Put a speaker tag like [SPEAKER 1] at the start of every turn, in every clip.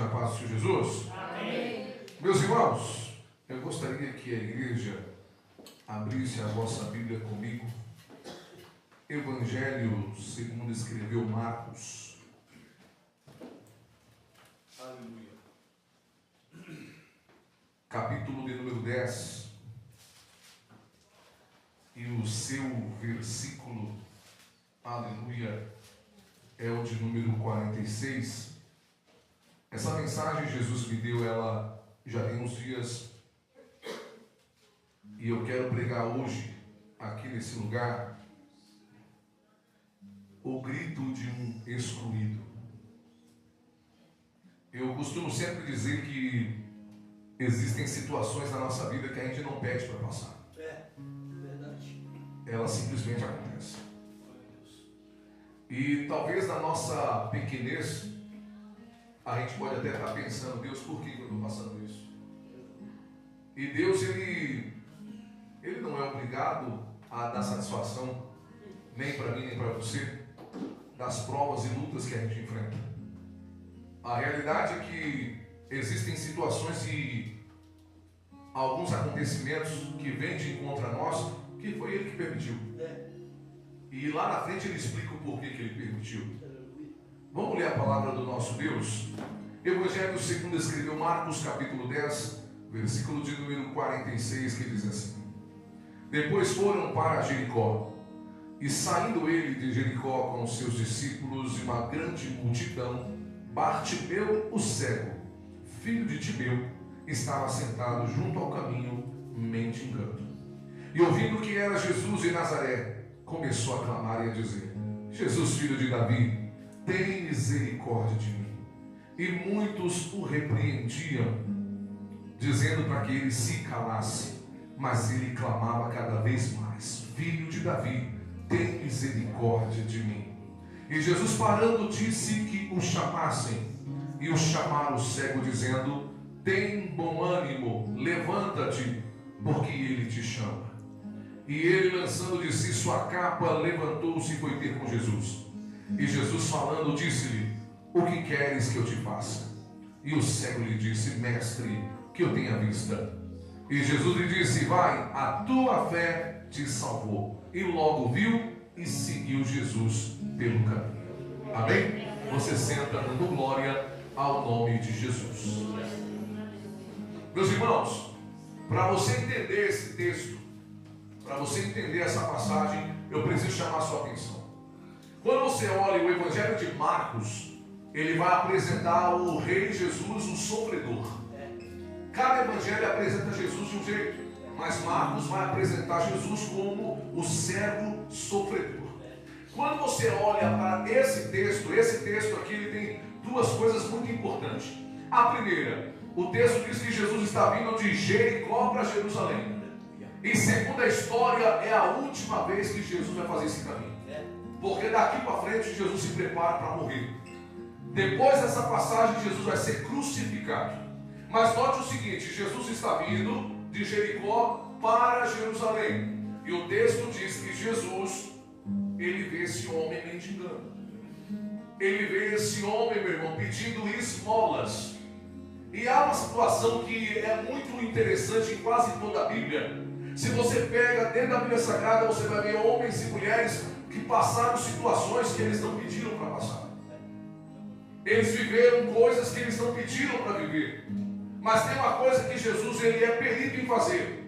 [SPEAKER 1] na paz do Senhor Jesus?
[SPEAKER 2] Amém.
[SPEAKER 1] Meus irmãos, eu gostaria que a igreja abrisse a vossa Bíblia comigo. Evangelho segundo escreveu Marcos.
[SPEAKER 3] Aleluia.
[SPEAKER 1] Capítulo de número 10. E o seu versículo, aleluia, é o de número 46. Essa mensagem Jesus me deu, ela já tem uns dias, e eu quero pregar hoje, aqui nesse lugar, o grito de um excluído. Eu costumo sempre dizer que existem situações na nossa vida que a gente não pede para passar.
[SPEAKER 3] Verdade.
[SPEAKER 1] Ela simplesmente acontece. E talvez na nossa pequenez, a gente pode até estar pensando, Deus, por que eu estou passando isso? E Deus, Ele não é obrigado a dar satisfação, nem para mim, nem para você, das provas e lutas que a gente enfrenta. A realidade é que existem situações e alguns acontecimentos que vêm de encontro a nós, que foi Ele que permitiu. E lá na frente Ele explica o porquê que Ele permitiu. Vamos ler a palavra do nosso Deus? Evangelho segundo escreveu Marcos, capítulo 10, versículo de número 46, que diz assim: Depois foram para Jericó, e saindo ele de Jericó com os seus discípulos e uma grande multidão, Bartimeu, o cego, filho de Timeu, estava sentado junto ao caminho, mendigando. E ouvindo que era Jesus de Nazaré, começou a clamar e a dizer: Jesus, filho de Davi, tem misericórdia de mim. E muitos o repreendiam, dizendo para que ele se calasse. Mas ele clamava cada vez mais: Filho de Davi, tem misericórdia de mim. E Jesus, parando, disse que o chamassem. E o chamaram o cego, dizendo: Tem bom ânimo, levanta-te, porque ele te chama. E ele, lançando de si sua capa, levantou-se e foi ter com Jesus. E Jesus, falando, disse-lhe: O que queres que eu te faça? E o cego lhe disse: Mestre, que eu tenha vista. E Jesus lhe disse: Vai, a tua fé te salvou. E logo viu e seguiu Jesus pelo caminho. Amém? Você senta dando glória ao nome de Jesus. Meus irmãos, para você entender esse texto, para você entender essa passagem, eu preciso chamar a sua atenção. Quando você olha o Evangelho de Marcos, ele vai apresentar o Rei Jesus, o sofredor. Cada evangelho apresenta Jesus de um jeito, mas Marcos vai apresentar Jesus como o servo sofredor. Quando você olha para esse texto aqui, ele tem duas coisas muito importantes. A primeira, o texto diz que Jesus está vindo de Jericó para Jerusalém. E segundo a história, é a última vez que Jesus vai fazer esse caminho. Porque daqui para frente Jesus se prepara para morrer. Depois dessa passagem, Jesus vai ser crucificado. Mas note o seguinte: Jesus está vindo de Jericó para Jerusalém. E o texto diz que Jesus, ele vê esse homem mendigando. Ele vê esse homem, meu irmão, pedindo esmolas. E há uma situação que é muito interessante em quase toda a Bíblia. Se você pega dentro da Bíblia Sagrada, você vai ver homens e mulheres que passaram situações que eles não pediram para passar. Eles viveram coisas que eles não pediram para viver. Mas tem uma coisa que Jesus, ele é perito em fazer.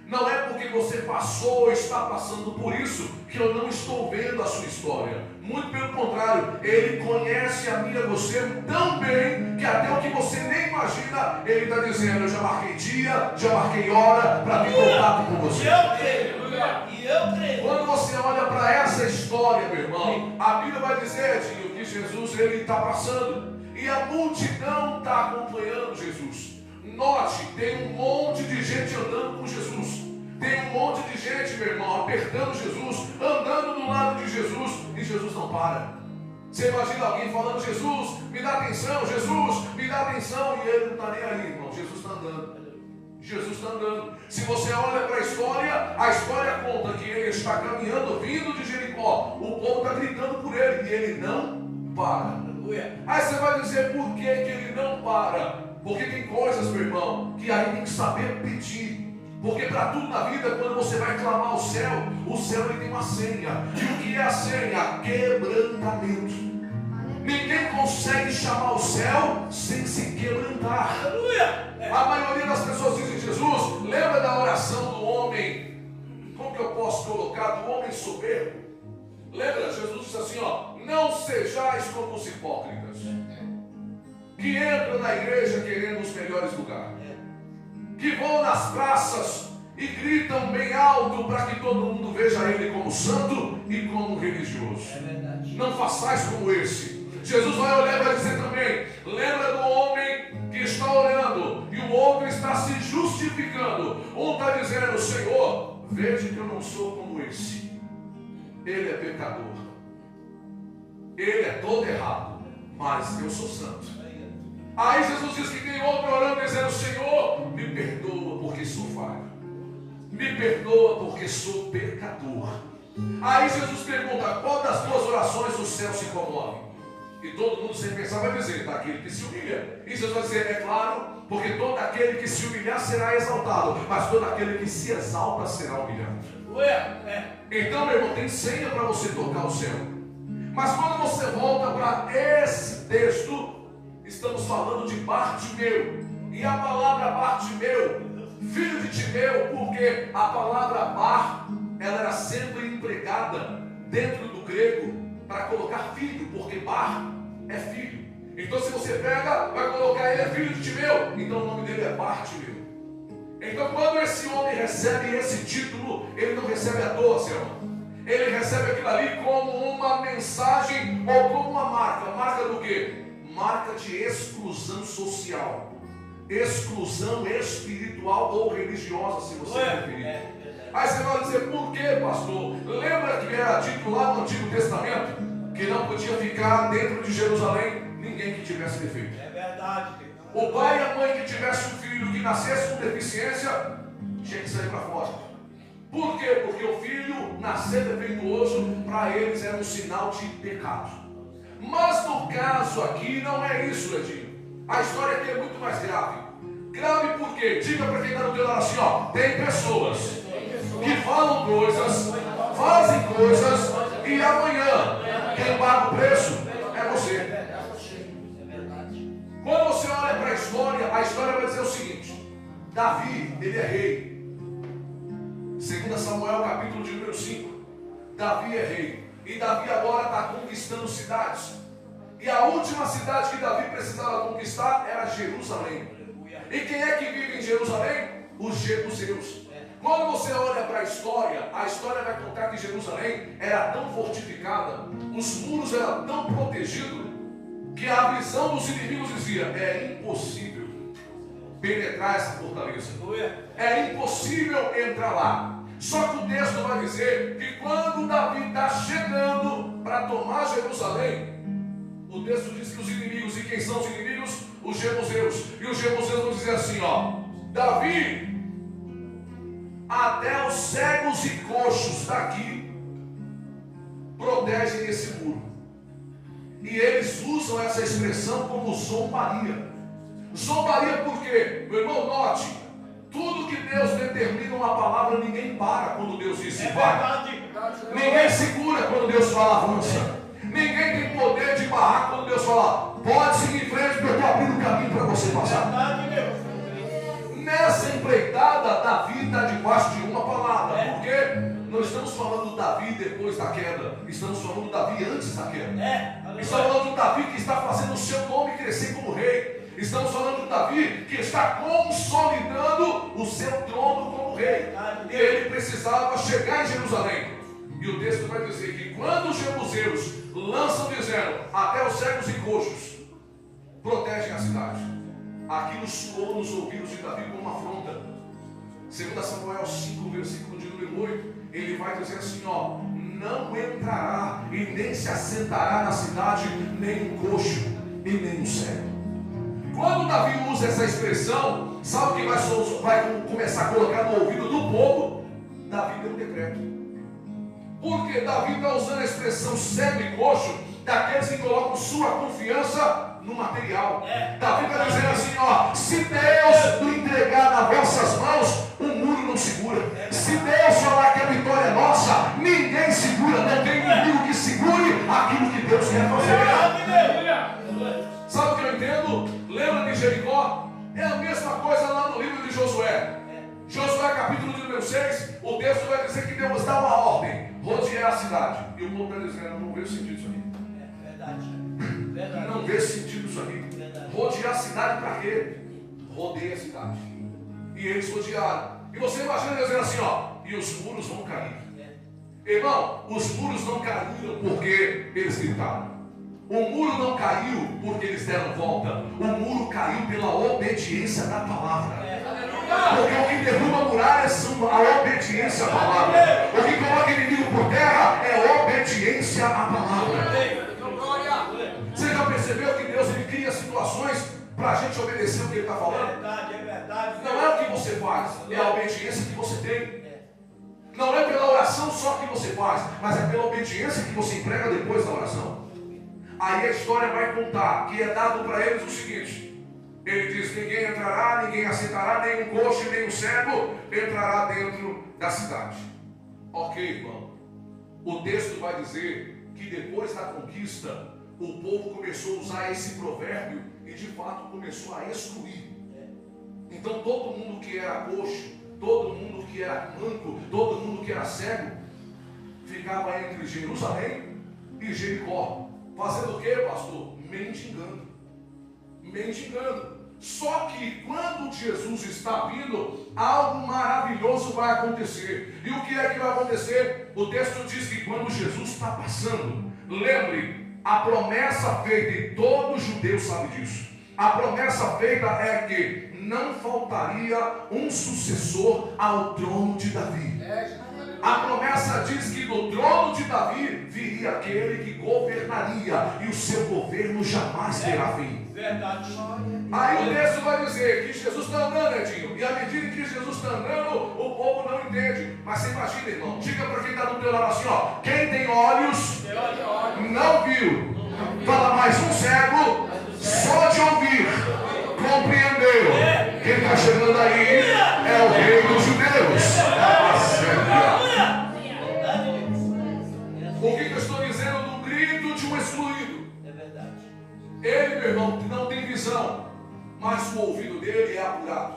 [SPEAKER 1] Não é porque você passou ou está passando por isso que eu não estou vendo a sua história. Muito pelo contrário, ele conhece a mim e a você tão bem que até o que você nem imagina, ele está dizendo: eu já marquei dia, já marquei hora para ter contato com você.
[SPEAKER 3] E eu creio.
[SPEAKER 1] Quando você olha para essa história, meu irmão, a Bíblia vai dizer, Edinho, que Jesus, ele está passando e a multidão está acompanhando Jesus. Note, tem um monte de gente andando com Jesus. Tem um monte de gente, meu irmão, apertando Jesus, andando do lado de Jesus, e Jesus não para. Você imagina alguém falando: Jesus, me dá atenção, Jesus, me dá atenção, e ele não está nem aí, irmão. Jesus está andando. Jesus está andando. Se você olha para a história conta que ele está caminhando, vindo de Jericó. O povo está gritando por ele, e ele não para. Aí você vai dizer: por que ele não para? para. Porque tem coisas, meu irmão, que aí tem que saber pedir. Porque para tudo na vida, quando você vai clamar ao céu, o céu ele tem uma senha. E o que é a senha? Quebrantamento. Ninguém consegue chamar o céu sem se quebrantar.
[SPEAKER 3] Aleluia.
[SPEAKER 1] A maioria das pessoas dizem: Jesus, lembra da oração do homem? Como que eu posso colocar? Do homem soberbo. Lembra? Jesus disse assim, ó: não sejais como os hipócritas, que entram na igreja querendo os melhores lugares, que vão nas praças e gritam bem alto para que todo mundo veja ele como santo e como religioso.
[SPEAKER 3] É verdade.
[SPEAKER 1] Não façais como esse. Jesus vai olhar e vai dizer também: lembra do homem que está orando e o outro está se justificando. Um está dizendo: Senhor, veja que eu não sou como esse. Ele é pecador, ele é todo errado, mas eu sou santo. Aí Jesus diz que tem outro orando dizendo: Senhor, me perdoa porque sou falho, me perdoa porque sou pecador. Aí Jesus pergunta: qual das duas orações o céu se comove? E todo mundo sem pensar vai dizer: daquele que se humilha. E Jesus vai dizer: é claro, porque todo aquele que se humilhar será exaltado, mas todo aquele que se exalta será humilhado. Então, meu irmão, tem senha para você tocar o céu. Mas quando você volta para esse texto, estamos falando de Bartimeu. E a palavra Bartimeu, filho de Timeu, porque a palavra Bar, ela era sempre empregada dentro do grego para colocar filho, porque Bar é filho. Então se você pega, vai colocar ele é filho de Timeu, então o nome dele é Bartimeu. Então quando esse homem recebe esse título, ele não recebe à toa, seu irmão. Ele recebe aquilo ali como uma mensagem ou como uma marca. Marca do quê? Marca de exclusão social, exclusão espiritual ou religiosa, se você preferir. Aí você vai dizer: por quê, pastor? Lembra que era dito lá no Antigo Testamento que não podia ficar dentro de Jerusalém ninguém que tivesse defeito?
[SPEAKER 3] É verdade.
[SPEAKER 1] O pai e a mãe que tivesse um filho que nascesse com deficiência tinha que sair para fora. Por quê? Porque o filho nascer defeituoso para eles era um sinal de pecado. Mas no caso aqui não é isso, Edinho. A história aqui é muito mais grave. Grave por quê? Diga para quem está no teu lado assim, ó: tem pessoas que falam coisas, fazem coisas, e amanhã quem paga o preço é você. Quando você olha para a história vai dizer o seguinte: Davi, ele é rei. 2 Samuel capítulo de número 5. Davi é rei. E Davi agora está conquistando cidades. E a última cidade que Davi precisava conquistar era Jerusalém. E quem é que vive em Jerusalém? Os jebuseus. Quando você olha para a história vai contar que Jerusalém era tão fortificada, os muros eram tão protegidos, que a visão dos inimigos dizia: é impossível penetrar essa fortaleza, é impossível entrar lá. Só que o texto vai dizer que quando Davi está chegando para tomar Jerusalém, o texto diz que os inimigos, e quem são os inimigos? Os jebuseus. E os jebuseus vão dizer assim, ó: Davi, até os cegos e coxos daqui protegem esse muro. E eles usam essa expressão como zombaria. Zombaria por quê? Meu irmão, note: tudo que Deus determina uma palavra, ninguém para quando Deus diz vai. Ninguém segura quando Deus fala avança. Ninguém tem poder de barrar quando Deus fala pode seguir em frente, porque eu estou abrindo o caminho para você passar. Nessa empreitada, Davi está debaixo de uma palavra. Porque não estamos falando do Davi depois da queda, estamos falando do Davi antes da queda. Estamos falando do Davi que está fazendo o seu nome crescer como rei. Estamos falando do Davi que está consolidando o seu trono como rei. E ele precisava chegar em Jerusalém. E o texto vai dizer que quando os jebuseus lançam dizendo até os cegos e coxos protegem a cidade, aquilo soou nos ouvidos de Davi como uma afronta. 2 Samuel 5, versículo de número 8, ele vai dizer assim, ó: não entrará e nem se assentará na cidade nem um coxo e nem um cego. Quando Davi usa essa expressão, sabe o que vai começar a colocar no ouvido do povo? Davi deu um decreto. Porque Davi está usando a expressão cego e coxo daqueles que colocam sua confiança no material. Davi está dizendo dizendo, lembra de Jericó? É a mesma coisa lá no livro de Josué. Josué capítulo número 6, o texto vai dizer que Deus dá uma ordem, rodear a cidade. E o povo está dizendo, não vê sentido isso aqui.
[SPEAKER 3] Verdade.
[SPEAKER 1] Não vê sentido isso aqui. Rodear a cidade para quê? Rodeia a cidade. E eles rodearam. E você imagina Deus dizendo assim, ó, e os muros vão cair. Irmão, os muros não caíram porque eles gritaram. O muro não caiu porque eles deram volta. O muro caiu pela obediência da palavra. Porque o que derruba muralhas são a obediência à palavra. O que coloca inimigo por terra é obediência à palavra. Você já percebeu que Deus ele cria situações para a gente obedecer o que Ele está falando?
[SPEAKER 3] É verdade.
[SPEAKER 1] Não é o que você faz, é a obediência que você tem. Não é pela oração só que você faz, mas é pela obediência que você emprega depois da oração. Aí a história vai contar que é dado para eles o seguinte: ele diz, ninguém entrará, ninguém assentará, nem um coxo, nem um cego entrará dentro da cidade. Ok, irmão. O texto vai dizer que depois da conquista, o povo começou a usar esse provérbio e de fato começou a excluir. Então todo mundo que era coxo, todo mundo que era manco, todo mundo que era cego, ficava entre Jerusalém e Jericó. Fazendo o que, pastor? Mendigando. Só que quando Jesus está vindo, algo maravilhoso vai acontecer. E o que é que vai acontecer? O texto diz que quando Jesus está passando, lembre, a promessa feita, e todo judeu sabe disso, a promessa feita é que não faltaria um sucessor ao trono de Davi. A promessa diz que no trono de Davi viria aquele que governaria, e o seu governo jamais terá fim.
[SPEAKER 3] Verdade.
[SPEAKER 1] Aí o texto vai dizer que Jesus está andando, Edinho, e à medida que Jesus está andando, o povo não entende. Mas você imagina, irmão, diga para quem está do teu lado assim, ó, quem tem olhos não viu. Fala mais, um cego só de ouvir compreendeu. Quem está chegando aí é o rei dos judeus. O que eu estou dizendo do grito de um excluído?
[SPEAKER 3] É verdade.
[SPEAKER 1] Ele, meu irmão, não tem visão, mas o ouvido dele é apurado.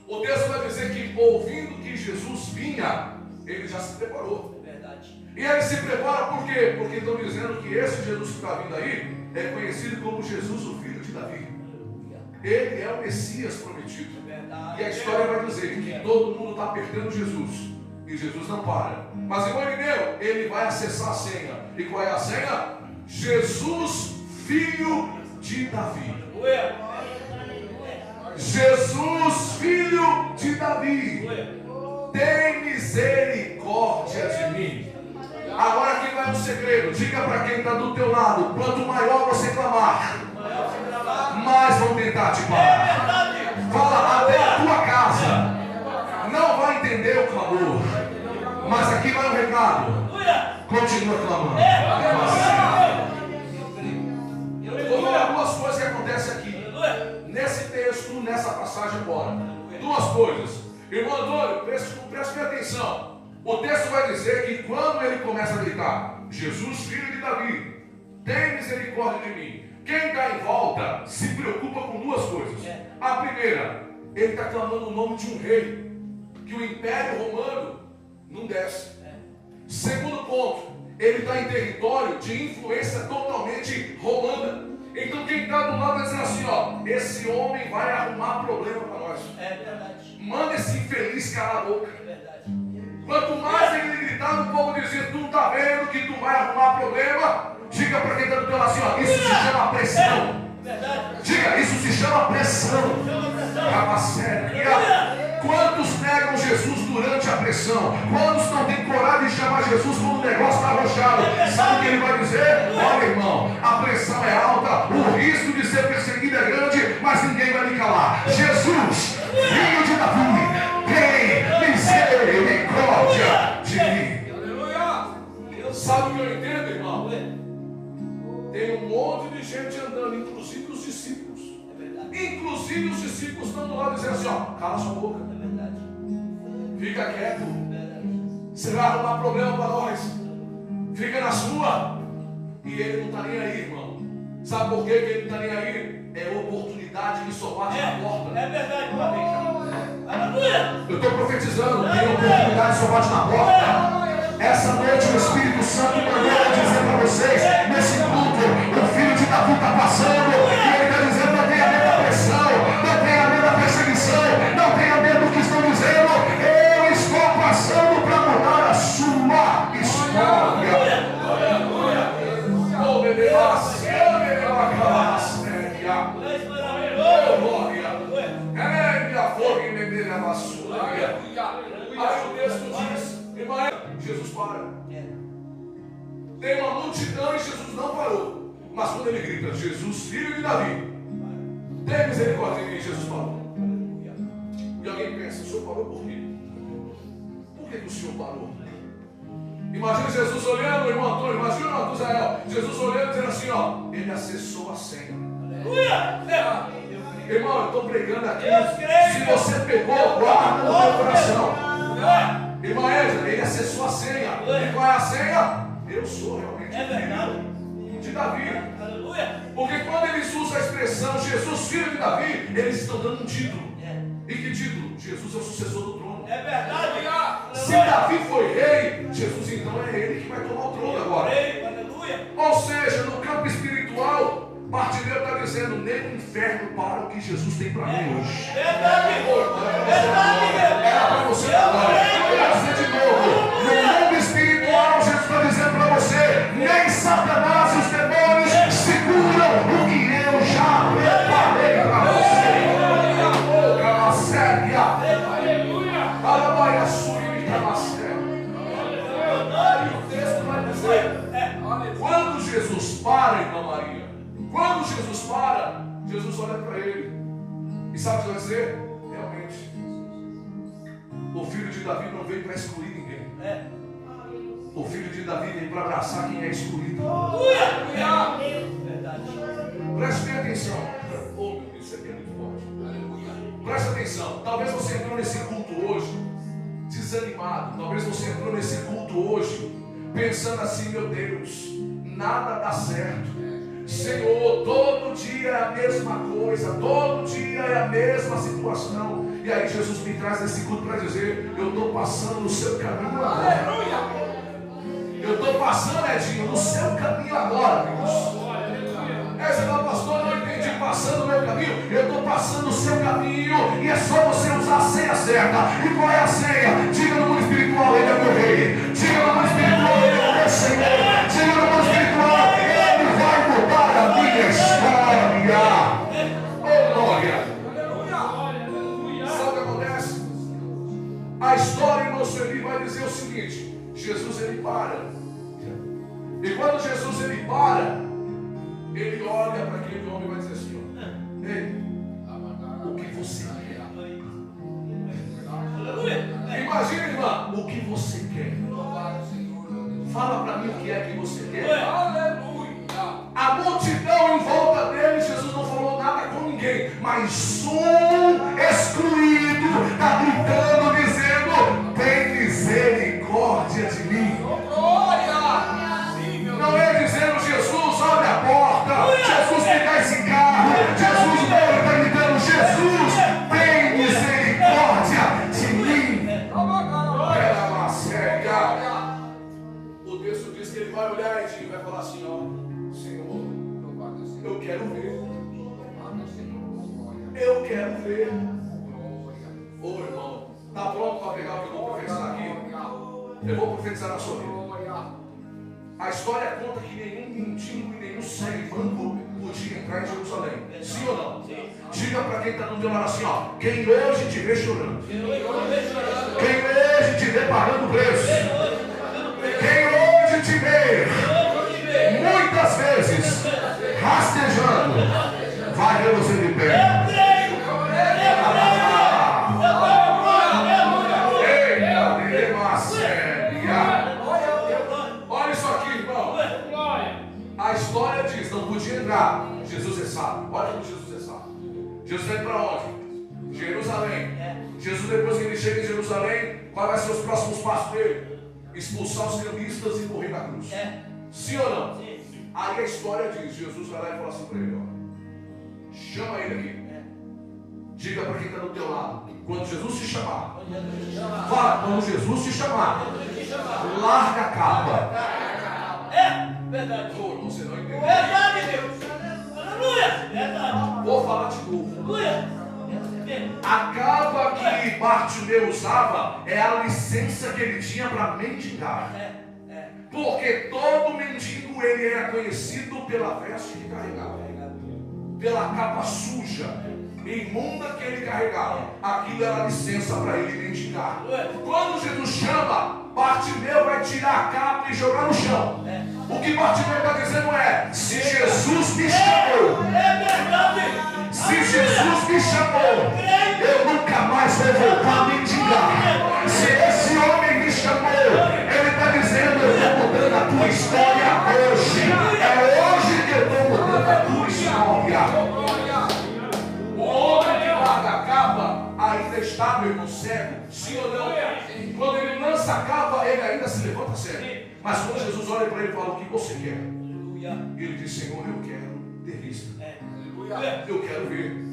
[SPEAKER 1] O texto vai dizer que, ouvindo que Jesus vinha, ele já se preparou.
[SPEAKER 3] É verdade.
[SPEAKER 1] E ele se prepara por quê? Porque estão dizendo que esse Jesus que está vindo aí é conhecido como Jesus, o filho de Davi. Ele é o Messias prometido.
[SPEAKER 3] É verdade.
[SPEAKER 1] E a história vai dizer que todo mundo está apertando Jesus. E Jesus não para. Mas, irmão Irineu, ele vai acessar a senha. E qual é a senha? Jesus, filho de Davi. Jesus, filho de Davi, tem misericórdia de mim. Agora aqui vai um segredo. Diga para quem está do teu lado: quanto maior você clamar, mais vão tentar te parar. Fala, até a tua casa não vai entender o clamor, mas aqui vai um recado: continua clamando. Eu vou falar duas coisas que acontecem aqui nesse texto, nessa passagem agora. Duas coisas. Irmão Antônio, preste atenção. O texto vai dizer que quando ele começa a gritar, Jesus, filho de Davi, tem misericórdia de mim, quem está em volta se preocupa com duas coisas. A primeira, ele está clamando o nome de um rei, que o Império Romano não desce. Segundo ponto, ele está em território de influência totalmente romana. Então quem está do lado vai dizer assim, ó, esse homem vai arrumar problema para nós.
[SPEAKER 3] É verdade.
[SPEAKER 1] Manda esse infeliz calar a boca.
[SPEAKER 3] É verdade.
[SPEAKER 1] Quanto mais ele gritar, o povo dizia, tu não está vendo que tu vai arrumar problema? Diga para quem está do teu lado assim, ó, isso se chama pressão.
[SPEAKER 3] Verdade.
[SPEAKER 1] Diga, isso se chama pressão. Quantos negam Jesus durante a pressão? Quantos não têm coragem de chamar Jesus quando o negócio está arrochado? Sabe o que ele vai dizer? Olha, irmão, a pressão é alta, o risco de ser perseguido é grande, mas ninguém vai me calar. Jesus, filho de Davi, tem misericórdia de mim. Sabe o que eu entendo, irmão? Tem um monte de gente andando, inclusive os discípulos. Inclusive os discípulos estão do lado dizendo assim, ó, cala sua boca.
[SPEAKER 3] É verdade.
[SPEAKER 1] Fica quieto.
[SPEAKER 3] É verdade.
[SPEAKER 1] Você vai arrumar problema para nós. Fica na sua. E ele não está nem aí, irmão. Sabe por que ele não está nem aí? é oportunidade que só bate na porta.
[SPEAKER 3] É verdade, uma vez. Aleluia.
[SPEAKER 1] Eu estou profetizando, tem oportunidade que só bate na porta. Essa noite o Espírito Santo mandou dizer para vocês, nesse culto, o filho de Davi está passando, e ele está dizendo, não tenha medo da pressão, não tenha medo da perseguição, não tenha medo do que estão dizendo, eu estou passando para mudar a sua história. Oh, bebê, aí o texto diz, irmã, Jesus para. Tem uma multidão e Jesus não parou. Mas quando ele grita, Jesus, filho de Davi, tem misericórdia de mim, Jesus parou. E alguém pensa, o Senhor parou por quê? Por que o Senhor parou? Imagina Jesus olhando, irmão Antônio, imagina o irmão Israel, Jesus olhando e dizendo assim, ó, ele acessou a senha. Irmão, eu estou pregando aqui. Se você pegou, guarda no teu coração. Irmã Edna, ele acessou a senha. E qual é a senha? Eu sou realmente filho de Davi. Porque quando eles usam a expressão Jesus, filho de Davi, eles estão dando um título. E que título? Jesus é o sucessor do trono.
[SPEAKER 3] É verdade.
[SPEAKER 1] Se Davi foi rei, Jesus então é ele que vai tomar o trono agora. Ou seja, no campo espiritual, o partilheiro está dizendo, nem o inferno para o que Jesus tem para mim hoje.
[SPEAKER 3] Verdade.
[SPEAKER 1] Era para você agora. Eu vou dizer de novo. No mundo espiritual, Jesus está dizendo para você, nem Satanás e os demônios seguram o que eu já preparei para você. Aleluia. E o texto vai dizer, quando Jesus para, irmã Maria, quando Jesus para, Jesus olha para ele. E sabe o que vai dizer? Realmente, o filho de Davi não veio para excluir ninguém. O filho de Davi veio para abraçar quem é excluído. Preste bem atenção. Oh, meu Deus, isso aqui é muito forte. Preste atenção. Talvez você entrou nesse culto hoje desanimado. Talvez você entrou nesse culto hoje pensando assim, meu Deus, nada dá certo. Senhor, todo dia é a mesma coisa, todo dia é a mesma situação. E aí Jesus me traz nesse culto para dizer, eu estou passando no seu caminho agora. Eu estou passando, Edinho, no seu caminho agora, Deus. Você fala, pastor, não entendi, passando o meu caminho. Eu estou passando o seu caminho e é só você usar a senha certa. E qual é a senha? Diga no mundo espiritual, ele é meu rei. Diga no mundo espiritual, ele é meu Senhor. Diga no mundo espiritual, ele vai mudar a minha história. Oh, glória. Sabe o que acontece? A história, irmão Sueli, vai dizer o seguinte, Jesus ele para. E quando Jesus ele para, ele olha para aquele homem e vai dizer assim, ó, ei, o que você quer? Imagina, irmã, o que você quer? Fala para mim o que é que você quer. A multidão em volta dele, Jesus não falou nada com ninguém, mas um excluído está gritando, dizendo, tem misericórdia de mim. Não é dizendo, Jesus, abre a porta, Jesus, me dá esse carro, Jesus, não, ele está gritando, Jesus, tem misericórdia de mim. Era uma séria. O texto diz que ele vai olhar e vai falar assim, ó, Senhor, eu quero ver. Eu quero ver. Ô irmão, está pronto para pegar o que eu vou profetizar aqui? Eu vou profetizar na sua vida. A história conta que nenhum mendigo e nenhum cego manco podia entrar em Jerusalém. Sim ou não? Sim. Diga para quem está no teu lado assim, ó. Quem hoje te vê chorando. Quem hoje te vê pagando preço. Quem hoje te vê muitas vezes rastejando, vai ver você de pé. A história diz, não podia entrar. Jesus é sábio. Olha como Jesus é sábio. Jesus vai para onde? Jerusalém. Jesus, depois que ele chega em Jerusalém, qual vai ser os próximos passos dele? Expulsar os cambistas e morrer na cruz. Sim ou não? Sim. Aí a história diz, Jesus vai lá e fala assim para ele, ó, Chama ele aqui. Diga para quem está do teu lado. Quando Jesus te chamar. Fala, quando Jesus te chamar. Larga a capa.
[SPEAKER 3] Verdade.
[SPEAKER 1] Oh, você não entendeu.
[SPEAKER 3] Verdade, Deus. Aleluia. Verdade.
[SPEAKER 1] Vou falar de novo.
[SPEAKER 3] Aleluia.
[SPEAKER 1] A capa que Bartimeu usava é a licença que ele tinha para mendigar. Porque todo mendigo ele era conhecido pela veste que carregava, pela capa suja, imunda que ele carregava. Aquilo era licença para ele mendigar. Quando Jesus chama, Bartimeu vai tirar a capa e jogar no chão. O que Bartimeu está dizendo é: se Jesus me chamou, se Jesus me chamou, eu nunca mais vou voltar a mendigar. Se esse homem me chamou, ele está dizendo: eu estou mudando a tua história hoje. É hoje que eu estou mudando a tua história. O homem que larga a capa ainda está, meu irmão, cego, sim ou não? Quando ele lança a capa, ele ainda se levanta cego. Mas quando Jesus olha para ele e fala: o que você quer? Ele diz: Senhor, eu quero ter vista. Eu quero ver.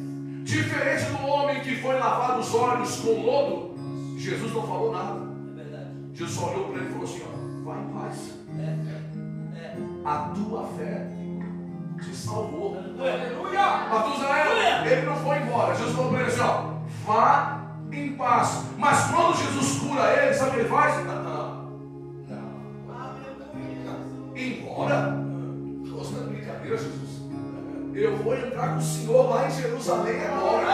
[SPEAKER 1] Diferente do homem que foi lavar os olhos com lodo, Jesus não falou nada. Jesus só olhou para ele e falou assim: ó, vai em paz. A tua fé te salvou. Matusalém, ele não foi embora. Jesus falou para ele assim: ó, vá em paz. Mas quando Jesus cura ele, sabe o que ele faz? Não. Embora? Você está de brincadeira, Jesus? Eu vou entrar com o Senhor lá em Jerusalém agora.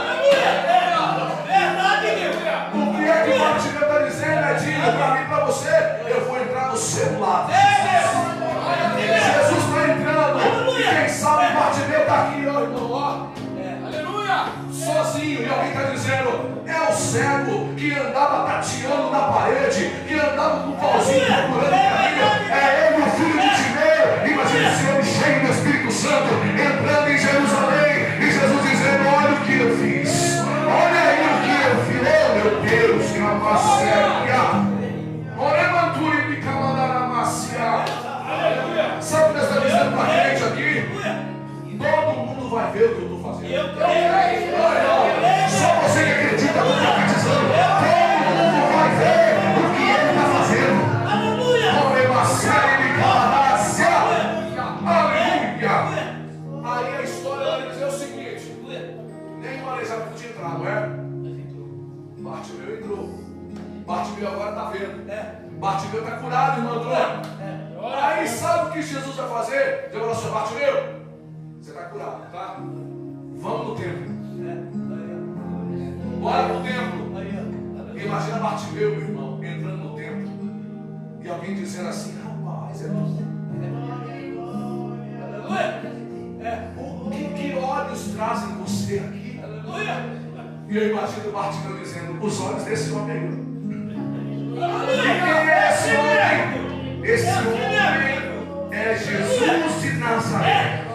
[SPEAKER 3] Verdade, Deus.
[SPEAKER 1] O que é que o Bartimeu está dizendo, Edinho? Para mim e para você, eu vou entrar no seu lado. Jesus está entrando. E quem sabe Bartimeu está aqui, ó, irmão, ó. Aleluia. Sozinho. E alguém está dizendo: é o cego que andava tateando na parede, que andava com o pauzinho procurando caminho. É ele, o filho de Timeu. Imagina esse homem cheio do Espírito Santo entrando em Jerusalém e Jesus dizendo: olha o que eu fiz, olha aí o que eu fiz. Oh meu Deus, que uma séria. Oremanturi picamandaramacia. Sabe o que está dizendo para a gente aqui? Todo mundo vai ver o que eu estou fazendo. Só você que acredita no que eu estou dizendo. Todo mundo vai ver o que ele está fazendo. Aleluia. Aí a história vai dizer o seguinte: nem o aleijado podia entrar, não é? Bartimeu entrou. Bartimeu agora está vendo. Bartimeu está curado, irmão Antônio. Aí sabe o que Jesus vai fazer? Ele falou assim: Bartimeu, você está curado, tá? Vamos no templo. Bora pro templo. Imagina Bartimeu, meu irmão, entrando no templo e alguém dizendo assim: rapaz, é tu. Que olhos trazem você aqui? E eu imagino o Bartimeu dizendo: os olhos desse homem aí. Quem é esse homem? Esse homem é Jesus de Nazaré.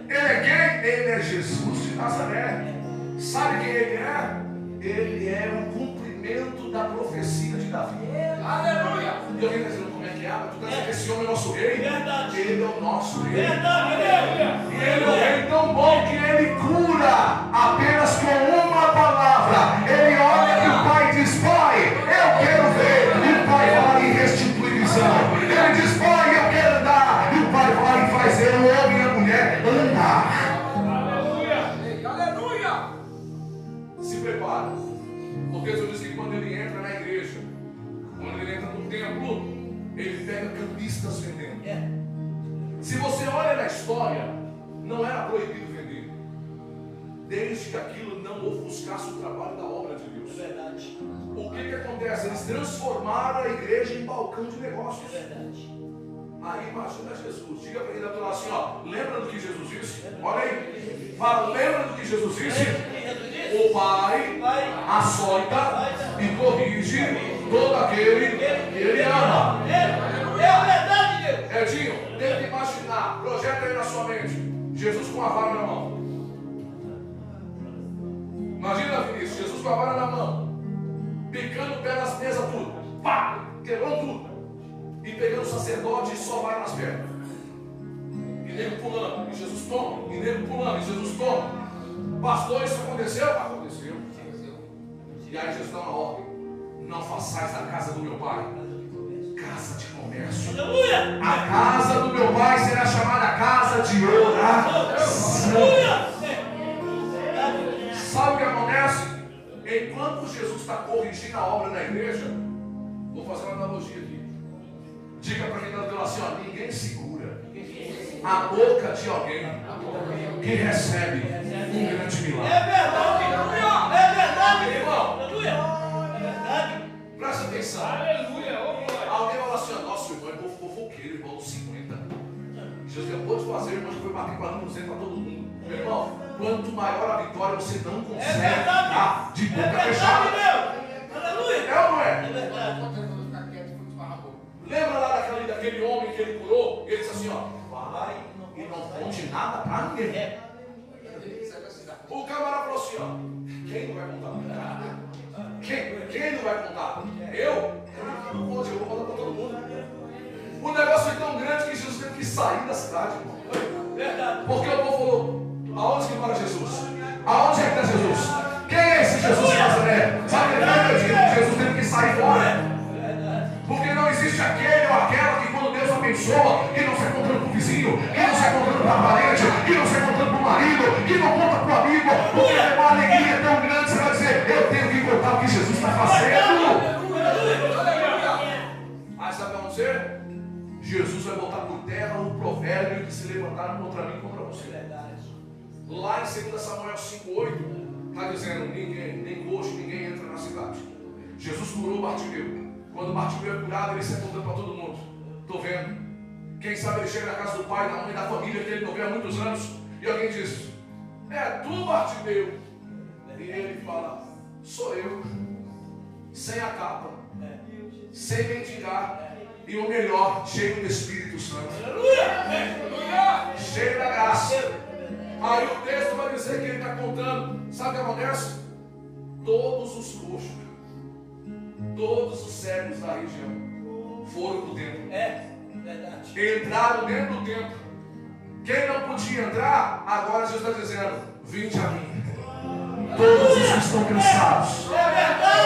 [SPEAKER 1] Ele é quem? Ele é Jesus de Nazaré. Sabe quem ele é? Ele é o cumprimento da profecia de Davi. Aleluia! E alguém está dizendo: como é que é? Tu está dizendo que esse homem é o nosso rei?
[SPEAKER 3] Verdade.
[SPEAKER 1] Ele é o nosso rei.
[SPEAKER 3] Verdade,
[SPEAKER 1] E ele é um rei tão bom que ele cura apenas com uma palavra. Ele olha e o pai diz: pai, eu quero ver. E o pai vai e restitui visão. Ele diz: pai, eu quero andar. E o pai vai e faz ele, o homem e a mulher, andar. Aleluia! Se prepara. O texto diz que quando ele entra na igreja, quando ele entra no templo, ele pega cambistas vendendo. Se você olha na história, não era proibido vender, desde que aquilo não ofuscasse o trabalho da obra de Deus.
[SPEAKER 3] Verdade.
[SPEAKER 1] O que acontece? Eles transformaram a igreja em balcão de negócios.
[SPEAKER 3] Verdade.
[SPEAKER 1] Aí imagina Jesus. Diga para ele da tua lado assim: ó, lembra do que Jesus disse? Olha aí. Fala, lembra do que Jesus disse? O Pai açoita e corrige todo aquele que ele ama.
[SPEAKER 3] É verdade, Deus.
[SPEAKER 1] Edinho, tenta imaginar, projeta aí na sua mente, Jesus com a vara na mão. Imagina, Vinícius, Jesus com a vara na mão, picando o pé nas mesas, tudo, pá, quebrando tudo, e pegando o sacerdote e só vara nas pernas. E ele pulando, e Jesus toma, e nego pulando, e Jesus toma. Pastor, isso aconteceu? Aconteceu. E aí Jesus dá uma ordem: não façais da casa do meu pai casa de comércio.
[SPEAKER 3] Aleluia!
[SPEAKER 1] A casa do meu pai será chamada casa de oração. Sabe o que acontece? Enquanto Jesus está corrigindo a obra na igreja, vou fazer uma analogia aqui. Diga para quem está do teu lado assim, ó, ninguém segura a boca de alguém que recebe um grande milagre.
[SPEAKER 3] É verdade, é verdade, irmão. Aleluia. É verdade.
[SPEAKER 1] Presta atenção.
[SPEAKER 3] Aleluia.
[SPEAKER 1] Alguém vai falar assim, ó, nossa, o irmão é fofoqueiro, irmão, 50. Jesus acabou de fazer, o irmão foi bater para 200 para todo mundo. Meu irmão, quanto maior a vitória, você não consegue ficar de boca fechada.
[SPEAKER 3] Aleluia.
[SPEAKER 1] É ou não é?
[SPEAKER 3] É verdade.
[SPEAKER 1] Lembra lá daquele homem que ele curou? Ele disse assim, ó, vai e não conte nada para ninguém. O camarada falou assim, ó, quem não vai contar? Quem não vai contar? Eu não conto, eu vou contar para todo mundo. O negócio foi tão grande que Jesus teve que sair da cidade, irmão.
[SPEAKER 3] Verdade.
[SPEAKER 1] Porque o povo falou, aonde que mora Jesus? Aonde é que está Jesus? Quem é esse Jesus de Nazaré? Sabe o que eu digo? Jesus teve que sair fora. Porque não existe aquele ou aquela que quando Deus abençoa, que não sai contando para o vizinho, que não sai contando para a parente, que não sai contando para o marido, que não conta para o amigo, porque é uma alegria tão grande, você vai dizer, eu tenho que contar o que Jesus está fazendo. Aí sabe o que vai acontecer? Jesus vai botar por terra o provérbio que se levantaram contra mim e contra você. Lá em 2 Samuel 5,8 está dizendo, ninguém, nem coxo, ninguém entra na cidade. Jesus curou Bartimeu. Quando Bartimeu é curado, ele se apontando para todo mundo. Estou vendo. Quem sabe ele chega na casa do pai, da mãe, da família que ele não vê há muitos anos. E alguém diz, é tu, Bartimeu? E ele fala, sou eu. Sem a capa. Sem mendigar. E o melhor, cheio do Espírito Santo. Cheio da graça. Aí o texto vai dizer que ele está contando. Sabe o que acontece? Todos os coxos, todos os cegos da região foram para o templo.
[SPEAKER 3] É verdade.
[SPEAKER 1] Entraram dentro do templo. Quem não podia entrar, agora Jesus está dizendo, vinde a mim. Todos os que estão cansados.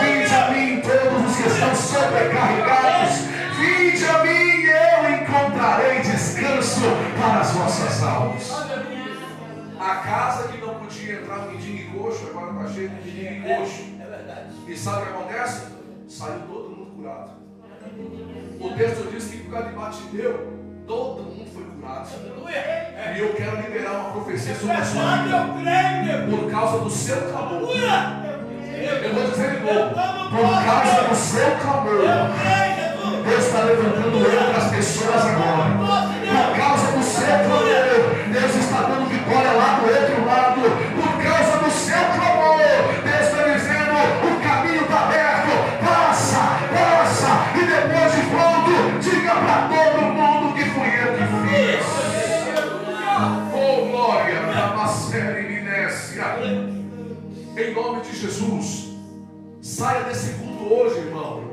[SPEAKER 1] Vinde a mim, todos os que estão sobrecarregados. Vinde a mim e eu encontrarei descanso para as vossas almas. A casa que não podia entrar um mendigo e coxo, agora está cheio de mendigo e coxo.
[SPEAKER 3] É verdade.
[SPEAKER 1] E sabe o que acontece? Saiu todo mundo curado. O texto diz que por causa de Bartimeu, todo mundo foi curado.
[SPEAKER 3] Aleluia.
[SPEAKER 1] E eu quero liberar uma profecia sobre a
[SPEAKER 3] É
[SPEAKER 1] sua
[SPEAKER 3] verdade,
[SPEAKER 1] vida.
[SPEAKER 3] eu creio.
[SPEAKER 1] Por causa do seu clamor.
[SPEAKER 3] Aleluia.
[SPEAKER 1] Eu vou dizer de novo. Por causa do seu clamor. Deus está levantando outras pessoas agora. Por causa do seu clamor, Deus está dando vitória lá do outro lado. Por causa do seu clamor, Deus está dizendo, o caminho está aberto. Passa, passa. E depois de pronto, diga para todo mundo que fui eu que fiz. Oh, glória, Namassere Minécia. Em nome de Jesus, saia desse culto hoje, irmão.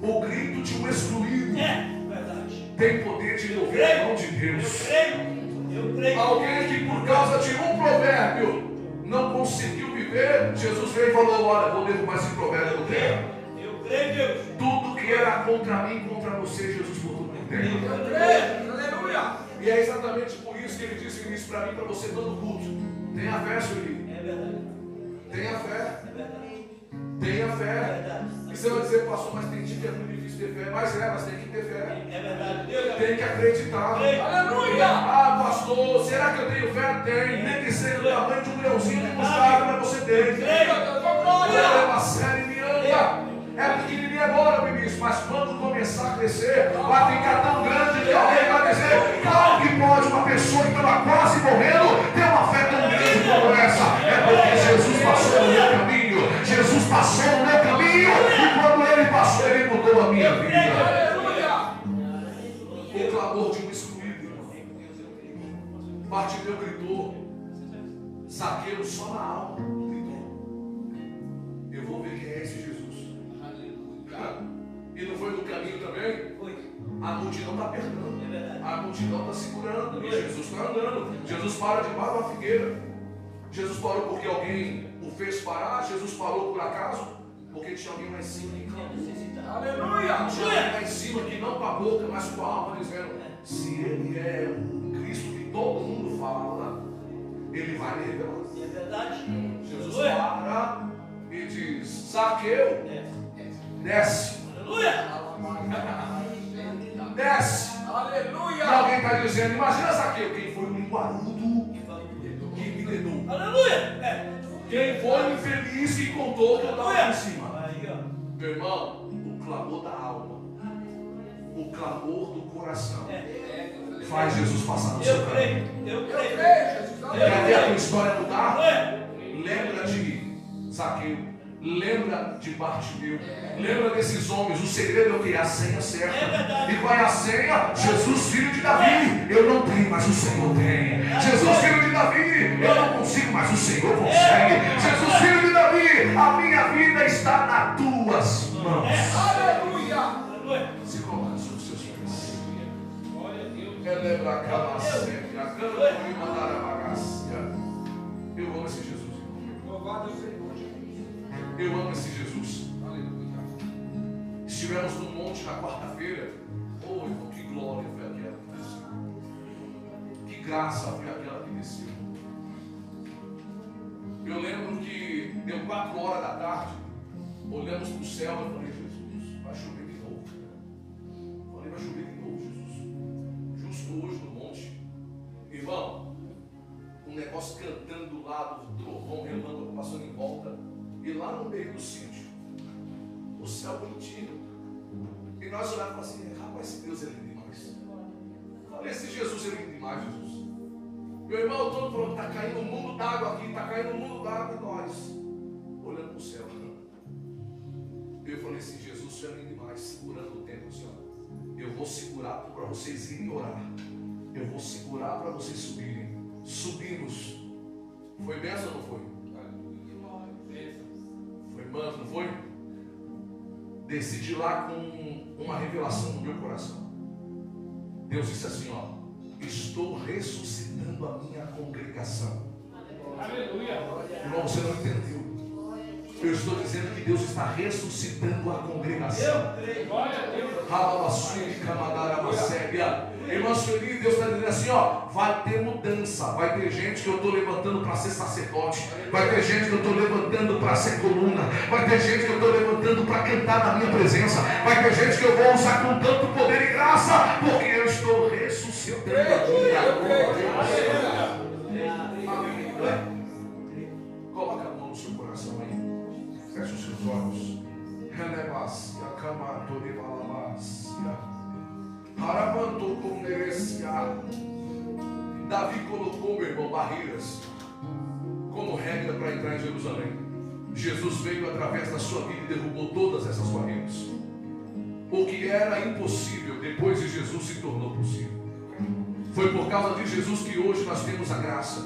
[SPEAKER 1] O grito de um excluído tem poder de mover a mão de Deus.
[SPEAKER 3] Eu creio.
[SPEAKER 1] Alguém que por causa de um provérbio não conseguiu viver, Jesus veio e falou, olha, vou derrubar esse provérbio por terra.
[SPEAKER 3] Eu creio, Deus.
[SPEAKER 1] Tudo que era contra mim, contra você, Jesus botou por terra.
[SPEAKER 3] Eu creio. Aleluia.
[SPEAKER 1] E é exatamente por isso que ele disse isso para mim, para você, todo culto. Tenha fé, Sueli.
[SPEAKER 3] É verdade.
[SPEAKER 1] Tenha fé.
[SPEAKER 3] É verdade.
[SPEAKER 1] Tenha
[SPEAKER 3] É
[SPEAKER 1] fé.
[SPEAKER 3] verdade.
[SPEAKER 1] E você vai dizer, pastor, mas tem dia que é muito difícil ter fé. Mas tem que ter fé.
[SPEAKER 3] É verdade. Deus.
[SPEAKER 1] Tem que acreditar.
[SPEAKER 3] Aleluia.
[SPEAKER 1] Ah, pastor, será que eu tenho fé? Tem. Nem que seja do tamanho de um leãozinho de mostarda, mas você tem. É uma série me anda. É pequenininho agora, Vinícius, mas quando começar a crescer, vai ficar tão grande que alguém vai dizer, claro que pode uma pessoa que estava quase morrendo ter uma fé tão grande como essa. É porque Jesus passou no meu caminho. Jesus passou no meu caminho e quando ele passou, ele mudou a minha vida. O clamor de um excluído, irmão. Bartimeu gritou. Zaqueu só na alma gritou. Eu vou ver quem é esse Jesus. E não foi no caminho também?
[SPEAKER 3] Foi.
[SPEAKER 1] A multidão está apertando. A multidão está segurando e Jesus está andando. Jesus para debaixo da figueira. Jesus parou porque alguém o fez parar. Jesus parou por acaso porque tinha alguém lá em cima que clamou. Aleluia! Tinha alguém lá em cima que não com a boca, mas com a alma, dizendo: se ele é o Cristo que todo mundo fala, ele vai me revelar.
[SPEAKER 3] É verdade.
[SPEAKER 1] Jesus para e diz: Zaqueu, desce.
[SPEAKER 3] Aleluia!
[SPEAKER 1] Desce.
[SPEAKER 2] Aleluia!
[SPEAKER 1] E alguém está dizendo: imagina Zaqueu, quem foi o linguarudo que me dedou.
[SPEAKER 3] Aleluia!
[SPEAKER 1] Quem foi o infeliz que contou que eu estava lá em cima.
[SPEAKER 3] Aí, ó.
[SPEAKER 1] Meu irmão, o clamor da alma, o clamor do coração, faz Jesus passar no seu
[SPEAKER 3] Eu
[SPEAKER 1] caminho.
[SPEAKER 3] creio, eu
[SPEAKER 2] Eu
[SPEAKER 3] creio.
[SPEAKER 2] creio, Jesus.
[SPEAKER 1] Quer ver a tua história mudar?
[SPEAKER 3] Aleluia!
[SPEAKER 1] Lembra de Zaqueu, lembra de Bartimeu, lembra desses homens. O segredo é o que? A senha certa.
[SPEAKER 3] É verdade.
[SPEAKER 1] E qual é a senha? Jesus, filho de Davi. Eu não tenho, mas o Senhor tem. Jesus, filho de Davi. Eu não consigo, mas o Senhor consegue. Jesus, filho de Davi. A minha vida está nas tuas mãos.
[SPEAKER 2] Aleluia!
[SPEAKER 3] Aleluia!
[SPEAKER 1] Se coloca sobre os seus pés.
[SPEAKER 2] Glória a Deus.
[SPEAKER 1] Elebra a calacete, a cana e mandar a bagacia. Eu amo esse Jesus.
[SPEAKER 2] Louvado é o Senhor, Jesus.
[SPEAKER 1] Eu amo esse Jesus.
[SPEAKER 2] Aleluia.
[SPEAKER 1] Estivemos no monte na quarta-feira. Oh, irmão, que glória foi aquela que desceu. Que graça foi aquela que desceu. Eu lembro que deu 4 horas da tarde. Olhamos para o céu e falei: Jesus, vai chover de novo. Falei: vai chover de novo, Jesus. Justo hoje no monte. Irmão, um negócio cantando do lado, trovão, relâmpago passando em volta. E lá no meio do sítio, o céu bonitinho. E nós olhamos assim: rapaz, esse Deus é lindo demais. Falei: esse Jesus é lindo demais, Jesus. Meu irmão, todo falando: está caindo um mundo d'água aqui, está caindo um mundo d'água. E nós, olhando para o céu. Eu falei assim: Jesus, o Senhor é lindo demais, segurando o tempo, Senhor. Eu vou segurar para vocês irem orar. Eu vou segurar para vocês subirem. Subimos. Foi benção ou não foi? Foi manso, não foi? Desci de lá com uma revelação no meu coração. Deus disse assim: ó, estou ressuscitando a minha congregação.
[SPEAKER 2] Aleluia.
[SPEAKER 1] Irmão, você não entendeu. Eu estou dizendo que Deus está ressuscitando a congregação.
[SPEAKER 2] Glória a Deus.
[SPEAKER 1] Irmão Sueli, Deus está dizendo assim: ó, vai ter mudança. Vai ter gente que eu estou levantando para ser sacerdote. Vai ter gente que eu estou levantando para ser coluna. Vai ter gente que eu estou levantando para cantar na minha presença. Vai ter gente que eu vou usar com tanto poder e graça, porque eu estou ressuscitando a minha congregação. Coloca a mão no seu coração aí. Feche os seus olhos. Relevacia, cama, torivalabacia. Haramantou com merecia. Davi colocou, meu irmão, barreiras como regra para entrar em Jerusalém. Jesus veio através da sua vida e derrubou todas essas barreiras. O que era impossível, depois de Jesus se tornou possível. Foi por causa de Jesus que hoje nós temos a graça.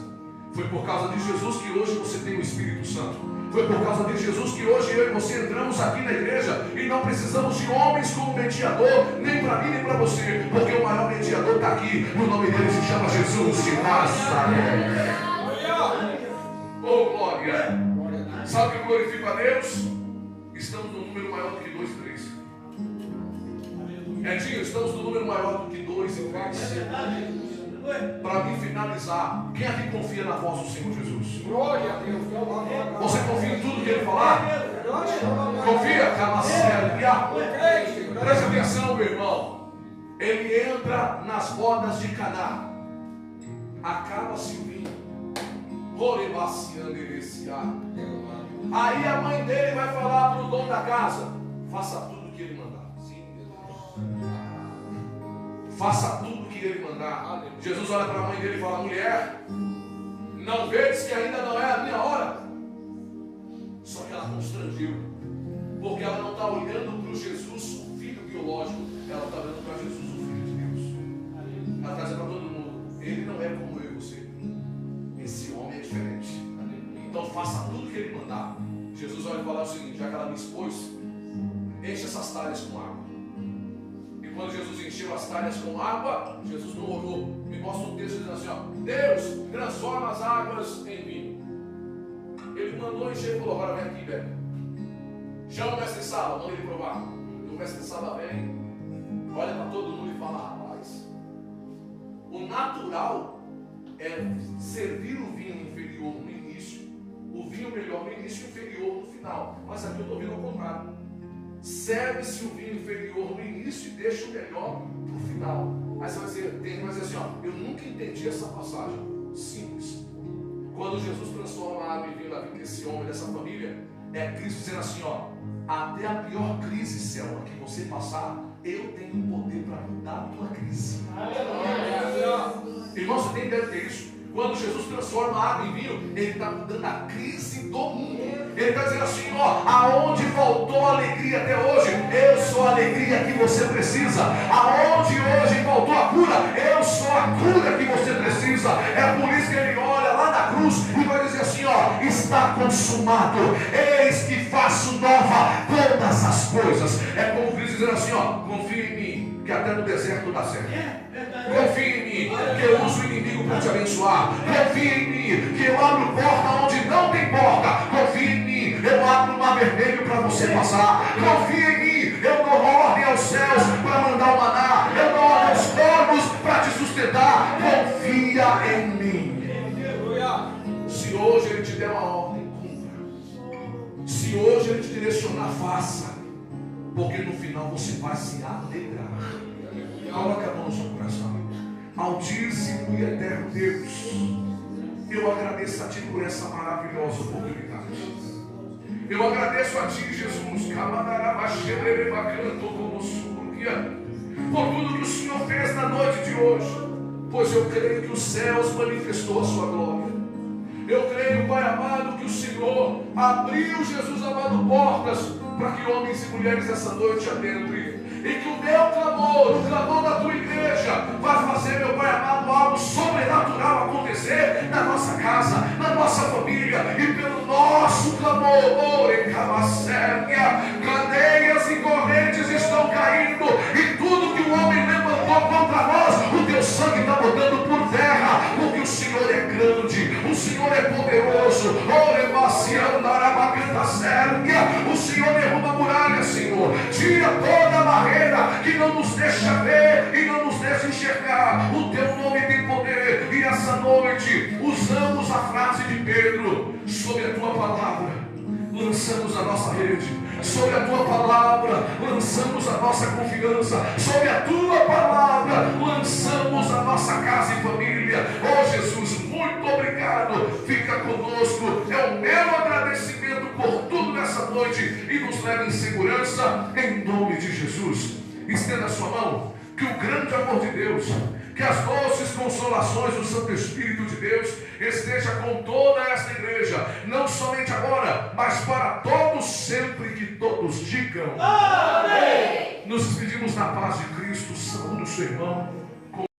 [SPEAKER 1] Foi por causa de Jesus que hoje você tem o Espírito Santo. Foi por causa de Jesus que hoje eu e você entramos aqui na igreja e não precisamos de homens como mediador, nem para mim nem para você, porque o maior mediador está aqui. O nome dele se chama Jesus de Nazaré. Oh, glória! Sabe o que glorifica a Deus? Estamos no número maior do que 2 e 3. Edinho, estamos no número maior do que 2 e 3. Para mim finalizar, quem aqui confia na voz do Senhor Jesus?
[SPEAKER 2] Glória a Deus.
[SPEAKER 1] Você confia em tudo que Ele falar? Confia? Presta atenção, meu irmão. Ele entra nas bodas de Caná. Acaba-se o vinho. Aí a mãe dele vai falar para o dono da casa: faça tudo o que ele mandar. Faça tudo o que ele mandar. Jesus olha para a mãe dele e fala: mulher, não vedes que ainda não é a minha hora? Só que ela constrangeu, porque ela não está olhando para o Jesus, o filho biológico, ela está olhando para Jesus, o filho de Deus. Ela está dizendo para todo mundo: ele não é como eu e você, esse homem é diferente. Então faça tudo o que ele mandar. Jesus olha e fala o seguinte: já que ela me expôs, enche essas talhas com água. Quando Jesus encheu as talhas com água, Jesus não orou. Me mostra um texto dizendo assim, ó, Deus transforma as águas em vinho. Ele mandou encher e falou, agora vem aqui, bebe. Chama o mestre Sala, manda ele provar. E o mestre Sala vem, olha para todo mundo e fala, rapaz, o natural é servir o vinho inferior no início, o vinho melhor no início e inferior no final. Mas aqui eu estou vendo ao contrário. Serve-se o vinho inferior no início e deixa o melhor para o final. Aí você vai dizer assim, ó, eu nunca entendi essa passagem. Simples. Quando Jesus transforma a água em vinho na vida desse homem, dessa família, é Cristo dizendo assim, ó, até a pior crise, Selma, que você passar, eu tenho poder para mudar a tua crise. Irmão, você tem que ter isso. Quando Jesus transforma a água em vinho, Ele está mudando a crise do mundo. Ele está dizendo assim, ó, aonde faltou alegria até hoje, eu sou a alegria que você precisa. Aonde hoje faltou a cura, eu sou a cura que você precisa. É por isso que Ele olha lá na cruz e vai dizer assim, ó, está consumado, eis que faço nova todas as coisas. É como Cristo dizendo assim, ó, confia em mim, que até no deserto dá certo. Confia em mim, que eu uso o inimigo para te abençoar. Confia em mim, que eu abro porta onde não tem porta. Confia em mim, eu abro o mar vermelho para você passar. Confia em mim, eu dou ordem aos céus para mandar o maná. Eu dou ordem aos corvos para te sustentar. Confia em mim. Se hoje Ele te der uma ordem, cumpra. Se hoje Ele te direcionar, faça. Porque no final você vai se alegrar. Coloque a mão no seu coração. Altíssimo e eterno Deus, eu agradeço a Ti por essa maravilhosa oportunidade. Eu agradeço a Ti, Jesus, por tudo que o Senhor fez na noite de hoje, pois eu creio que os céus manifestou a Sua glória. Eu creio, Pai amado, que o Senhor abriu, Jesus amado, portas para que homens e mulheres essa noite adentrem. E que o meu clamor, o clamor da Tua igreja, vai fazer, meu Pai amado, algo sobrenatural acontecer na nossa casa, na nossa família, e pelo nosso clamor, cadeias e correntes estão caindo, e tudo que o homem levantou contra nós, o Teu sangue está botando por terra, porque o Senhor é grande, o Senhor é poderoso. O Senhor derruba a muralha, Senhor, tira toda a barreira que não nos deixa ver e não nos deixa enxergar. O Teu nome tem poder, e essa noite usamos a frase de Pedro: sobre a Tua palavra lançamos a nossa rede, sobre a Tua palavra lançamos a nossa confiança, sobre a Tua palavra lançamos a nossa casa e família. Oh Jesus, muito obrigado, fica conosco, é o meu agradecimento por tudo nessa noite, e nos leva em segurança, em nome de Jesus. Estenda a sua mão, que o grande amor de Deus, que as doces consolações do Santo Espírito de Deus esteja com toda esta igreja, não somente agora, mas para todos sempre, que todos digam amém. Nos despedimos na paz de Cristo. Saúde o seu irmão.